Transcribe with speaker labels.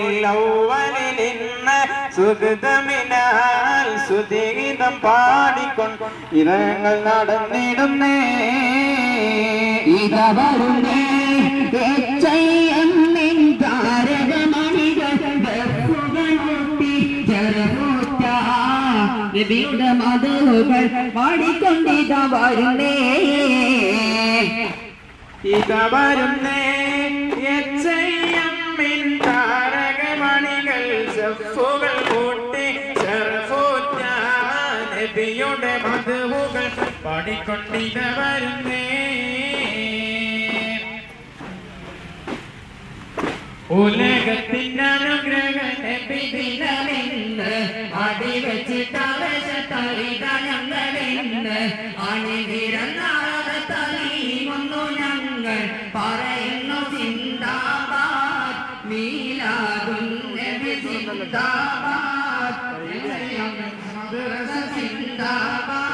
Speaker 1: റബീഉൽ സുഗതമിനാൽ സുദീതം പാടിക്കൊണ്ട് ഇരങ്ങൾ നടന്നിടുന്നേ
Speaker 2: ഇതവരുന്നേ എച്ചയ്യന്നിൻ താരകമണികൾ ബഫുകളൊട്ടി ചെറുകൂറ്റ നബിയുടെ മധുകൾ പാടിക്കൊണ്ടിത വരുന്നേ
Speaker 1: ഇത വരുന്നേ എച്ചയ്യമ്മിൻ താരകമണികൾ സഫുകൾ കൂട്ടി ചെറുകൂറ്റ നബിയുടെ മധുകൾ പാടിക്കൊണ്ടിത വരുന്നേ ഉലകത്തിൻ്റെ അനുഗ്രഹ നബി ദിനമിന്ന് അടിവെച്ചിട്ടവശത്തറിത ഞങ്ങളിന്ന് അണിനിരന്നാള തലീമൊന്നു ഞങ്ങൾ പറയുന്നു സിന്ദാബാദ് മീലാദുൻ നബി സിന്ദാബാദ് മദ്രസ സിന്ദാബാദ്